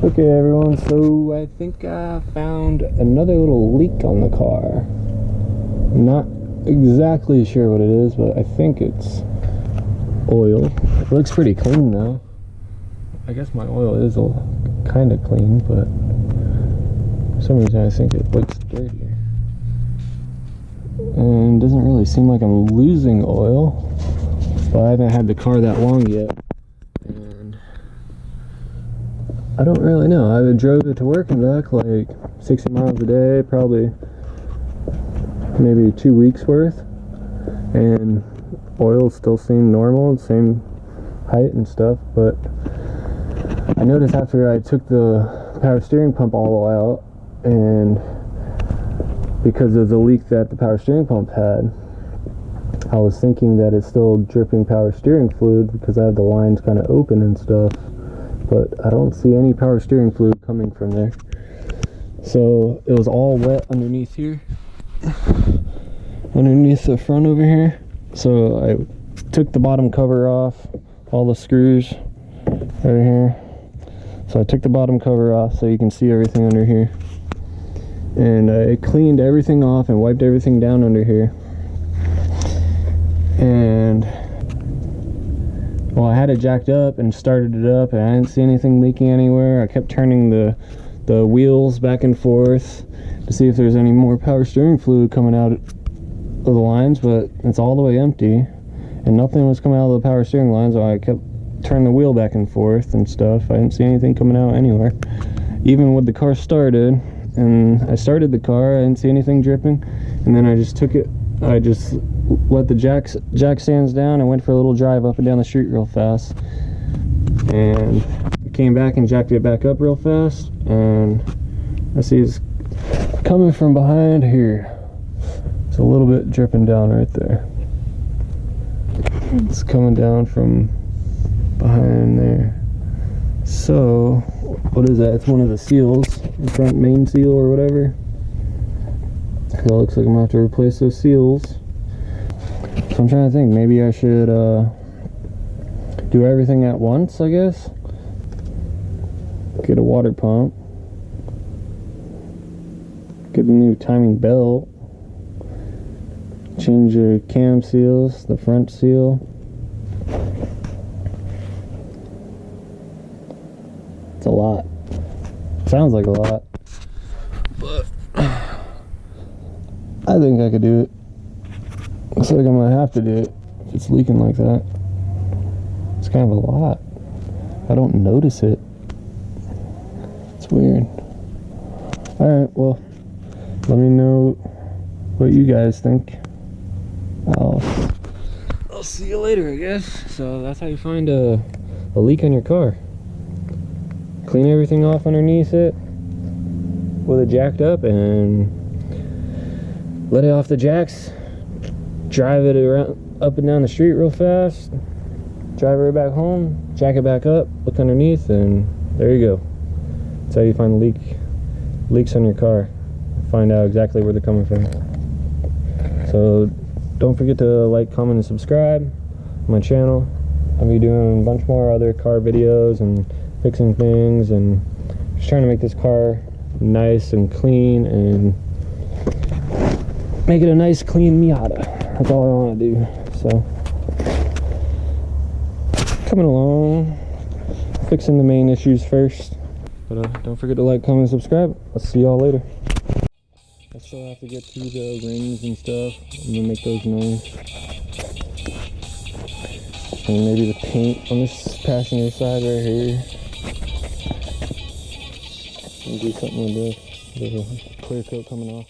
Okay everyone, so I think I found another little leak on the car. Not exactly sure what it is, but I think it's oil. It looks pretty clean though. I guess my oil is kind of clean, but for some reason I think it looks dirtier. And it doesn't really seem like I'm losing oil, but I haven't had the car that long yet. And I don't really know. I drove it to work and back like 60 miles a day, probably maybe 2 weeks worth, and oil still seemed normal, same height and stuff. But I noticed after I took the power steering pump all the way out, and because of the leak that the power steering pump had, I was thinking that it's still dripping power steering fluid because I have the lines kind of open and stuff, but I don't see any power steering fluid coming from there. So it was all wet underneath here, underneath the front over here. So I took the bottom cover off, all the screws right here. So I took the bottom cover off so you can see everything under here. And I cleaned everything off and wiped everything down under here. And well, I had it jacked up and started it up, and I didn't see anything leaking anywhere. I kept turning the wheels back and forth to see if there's any more power steering fluid coming out of the lines, but it's all the way empty and nothing was coming out of the power steering lines. So I kept turning the wheel back and forth and stuff. I didn't see anything coming out anywhere. Even with the car started, and I started the car, I didn't see anything dripping. And then I just took it, I just let the jack stands down and went for a little drive up and down the street real fast, and came back and jacked it back up real fast, and I see it's coming from behind here. It's a little bit dripping down right there. It's coming down from behind there. So what is that? It's one of the seals, the front main seal or whatever. So it looks like I'm gonna have to replace those seals. So I'm trying to think, maybe I should do everything at once, I guess. Get a water pump, get a new timing belt, change your cam seals, the front seal. It's a lot. Sounds like a lot, but I think I could do it. Looks like I'm gonna have to do it if it's leaking like that. It's kind of a lot. I don't notice it. It's weird. Alright, well, let me know what you guys think. I'll see you later, I guess. So that's how you find a leak on your car. Clean everything off underneath it with it jacked up and let it off the jacks. Drive it around up and down the street real fast. Drive it back home. Jack it back up. Look underneath, and there you go. That's how you find leaks on your car. Find out exactly where they're coming from. So don't forget to like, comment, and subscribe to my channel. I'll be doing a bunch more other car videos and fixing things, and just trying to make this car nice and clean and make it a nice clean Miata. That's all I want to do. So coming along, fixing the main issues first. But don't forget to like, comment, and subscribe. I'll see y'all later. I still have to get through the rings and stuff. I'm gonna make those nice. And maybe the paint on this passenger side right here. And do something with this. There's a clear coat coming off.